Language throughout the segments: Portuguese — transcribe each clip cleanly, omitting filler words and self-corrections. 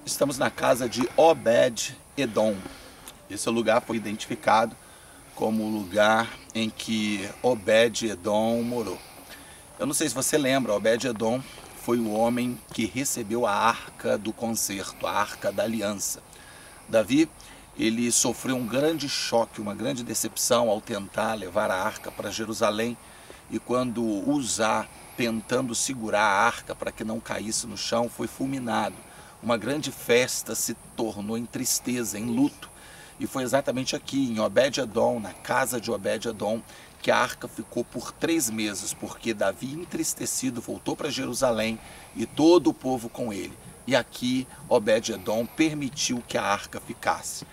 Estamos na casa de Obed-Edom. Esse lugar foi identificado como o lugar em que Obed-Edom morou. Eu não sei se você lembra, Obed-Edom foi o homem que recebeu a Arca do Concerto, a Arca da Aliança. Davi, ele sofreu um grande choque, uma grande decepção ao tentar levar a Arca para Jerusalém, e quando Uzá, tentando segurar a Arca para que não caísse no chão, foi fulminado. Uma grande festa se tornou em tristeza, em luto. E foi exatamente aqui, em Obed-Edom, na casa de Obed-Edom, que a arca ficou por 3 meses, porque Davi, entristecido, voltou para Jerusalém e todo o povo com ele. E aqui Obed-Edom permitiu que a arca ficasse.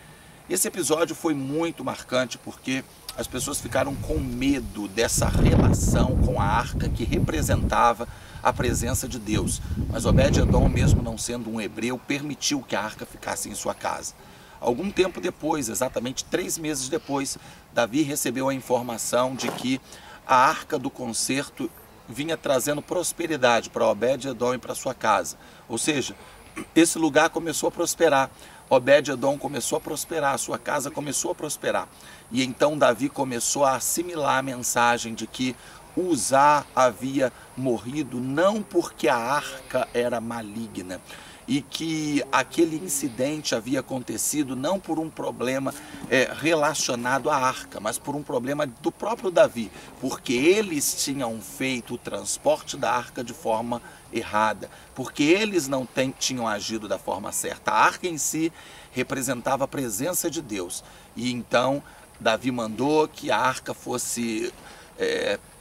Esse episódio foi muito marcante porque as pessoas ficaram com medo dessa relação com a arca que representava a presença de Deus. Mas Obed-Edom, mesmo não sendo um hebreu, permitiu que a arca ficasse em sua casa. Algum tempo depois, exatamente 3 meses depois, Davi recebeu a informação de que a Arca do Concerto vinha trazendo prosperidade para Obed-Edom e para sua casa. Ou seja, esse lugar começou a prosperar. Obed-Edom começou a prosperar, a sua casa começou a prosperar. E então Davi começou a assimilar a mensagem de que Uzá havia morrido não porque a arca era maligna, e que aquele incidente havia acontecido não por um problema relacionado à arca, mas por um problema do próprio Davi, porque eles tinham feito o transporte da arca de forma errada, porque eles não tinham agido da forma certa. A arca em si representava a presença de Deus, e então Davi mandou que a arca fosse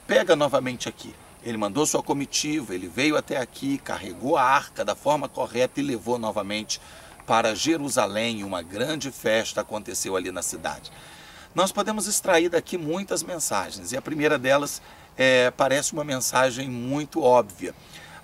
pega novamente aqui. Ele mandou sua comitiva, ele veio até aqui, carregou a arca da forma correta e levou novamente para Jerusalém. Uma grande festa aconteceu ali na cidade. Nós podemos extrair daqui muitas mensagens, e a primeira delas parece uma mensagem muito óbvia.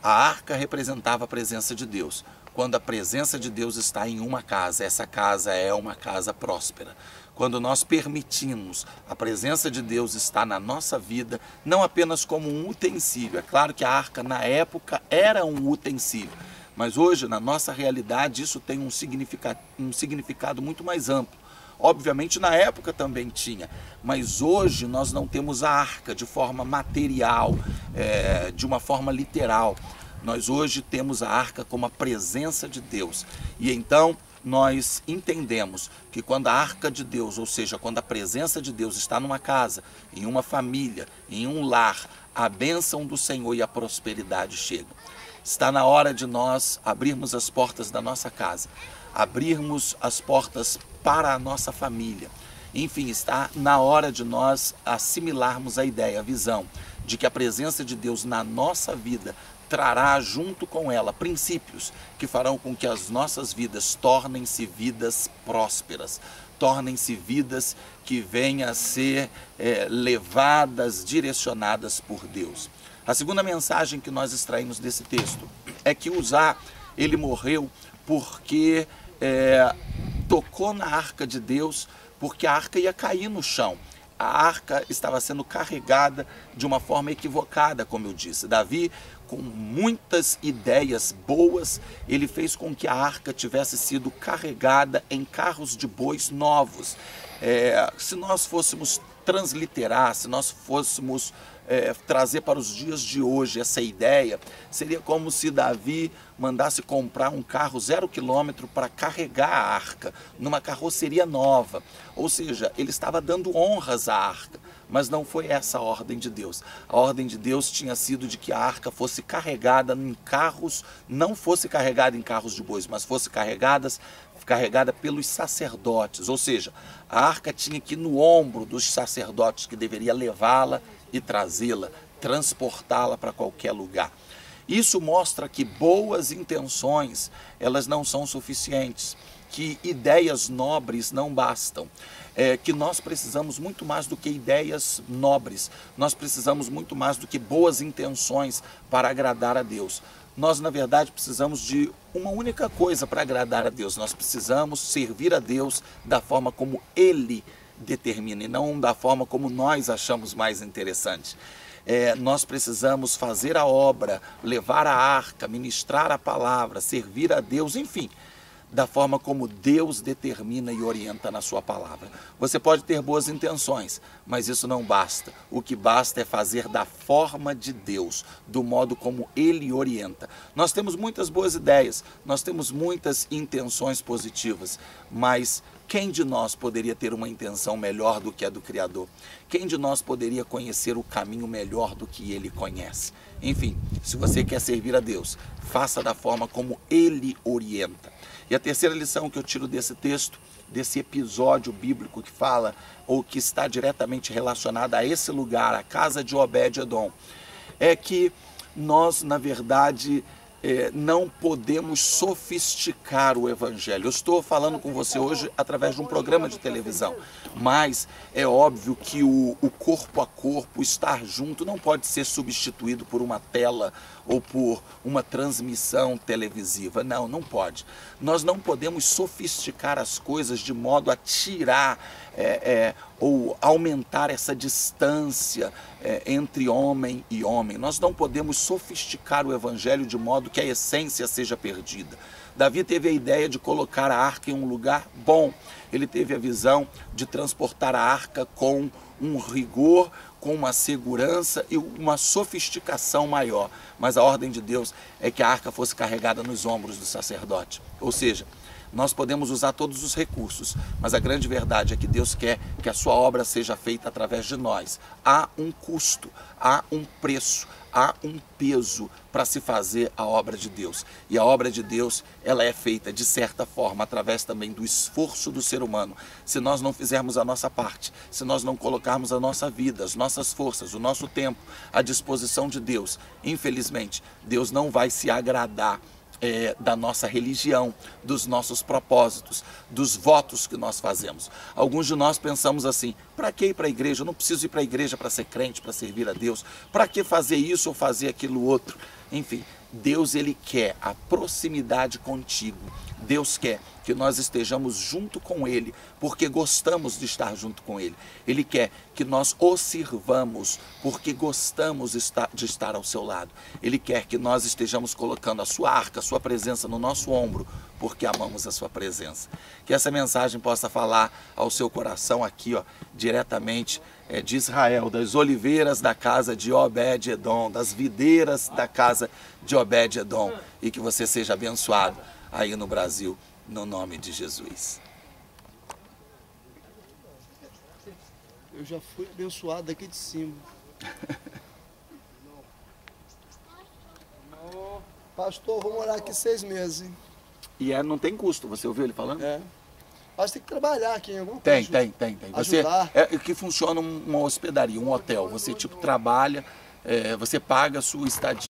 A arca representava a presença de Deus. Quando a presença de Deus está em uma casa, essa casa é uma casa próspera. Quando nós permitimos a presença de Deus estar na nossa vida, não apenas como um utensílio. É claro que a arca na época era um utensílio, mas hoje na nossa realidade isso tem um significado muito mais amplo. Obviamente na época também tinha, mas hoje nós não temos a arca de forma material, de uma forma literal. Nós hoje temos a arca como a presença de Deus. E então nós entendemos que quando a arca de Deus, ou seja, quando a presença de Deus está numa casa, em uma família, em um lar, a bênção do Senhor e a prosperidade chegam. Está na hora de nós abrirmos as portas da nossa casa, abrirmos as portas para a nossa família. Enfim, está na hora de nós assimilarmos a ideia, a visão de que a presença de Deus na nossa vida trará junto com ela princípios que farão com que as nossas vidas tornem-se vidas prósperas, tornem-se vidas que venham a ser levadas, direcionadas por Deus. A segunda mensagem que nós extraímos desse texto é que Uzá, ele morreu porque tocou na arca de Deus, porque a arca ia cair no chão. A arca estava sendo carregada de uma forma equivocada, como eu disse. Davi, com muitas ideias boas, ele fez com que a arca tivesse sido carregada em carros de bois novos. Se nós fôssemos transliterar, se nós fôssemos trazer para os dias de hoje essa ideia, seria como se Davi mandasse comprar um carro 0 km para carregar a arca numa carroceria nova. Ou seja, ele estava dando honras à arca, mas não foi essa a ordem de Deus. A ordem de Deus tinha sido de que a arca fosse carregada em carros, não fosse carregada em carros de bois, mas fosse carregada pelos sacerdotes. Ou seja, a arca tinha que ir no ombro dos sacerdotes, que deveria levá-la e trazê-la, transportá-la para qualquer lugar. Isso mostra que boas intenções, elas não são suficientes, que ideias nobres não bastam, que nós precisamos muito mais do que ideias nobres, nós precisamos muito mais do que boas intenções para agradar a Deus. Nós, na verdade, precisamos de uma única coisa para agradar a Deus. Nós precisamos servir a Deus da forma como Ele determina e não da forma como nós achamos mais interessante. nós precisamos fazer a obra, levar a arca, ministrar a palavra, servir a Deus, enfim, da forma como Deus determina e orienta na sua palavra. Você pode ter boas intenções, mas isso não basta. O que basta é fazer da forma de Deus, do modo como Ele orienta. Nós temos muitas boas ideias, nós temos muitas intenções positivas, mas quem de nós poderia ter uma intenção melhor do que a do Criador? Quem de nós poderia conhecer o caminho melhor do que Ele conhece? Enfim, se você quer servir a Deus, faça da forma como Ele orienta. E a terceira lição que eu tiro desse texto, desse episódio bíblico que fala, ou que está diretamente relacionado a esse lugar, a casa de Obed-Edom, é que nós, na verdade, não podemos sofisticar o Evangelho. Eu estou falando com você hoje através de um programa de televisão, mas é óbvio que o corpo a corpo, estar junto, não pode ser substituído por uma tela ou por uma transmissão televisiva. Não, não pode. Nós não podemos sofisticar as coisas de modo a tirar ou aumentar essa distância entre homem e homem. Nós não podemos sofisticar o Evangelho de modo que a essência seja perdida. Davi teve a ideia de colocar a arca em um lugar bom. Ele teve a visão de transportar a arca com um rigor, com uma segurança e uma sofisticação maior. Mas a ordem de Deus é que a arca fosse carregada nos ombros do sacerdote. Ou seja, nós podemos usar todos os recursos, mas a grande verdade é que Deus quer que a sua obra seja feita através de nós. Há um custo, há um preço, há um peso para se fazer a obra de Deus. E a obra de Deus, ela é feita de certa forma através também do esforço do ser humano. Se nós não fizermos a nossa parte, se nós não colocarmos a nossa vida, as nossas forças, o nosso tempo à disposição de Deus, infelizmente, Deus não vai se agradar da nossa religião, dos nossos propósitos, dos votos que nós fazemos. Alguns de nós pensamos assim: para que ir para a igreja? Eu não preciso ir para a igreja para ser crente, para servir a Deus. Para que fazer isso ou fazer aquilo outro? Enfim, Deus, Ele quer a proximidade contigo. Deus quer que nós estejamos junto com Ele, porque gostamos de estar junto com Ele. Ele quer que nós o sirvamos, porque gostamos de estar ao seu lado. Ele quer que nós estejamos colocando a sua arca, a sua presença no nosso ombro, porque amamos a sua presença. Que essa mensagem possa falar ao seu coração aqui, diretamente de Israel, das oliveiras da casa de Obed-Edom, das videiras da casa de Obed-Edom, e que você seja abençoado aí no Brasil, no nome de Jesus. Eu já fui abençoado daqui de cima. Pastor, vou morar aqui 6 meses, hein? E não tem custo, você ouviu ele falando? Mas tem que trabalhar aqui em alguma coisa. Tem. Você, que funciona uma hospedaria, um hotel. Você trabalha, você paga a sua estadia.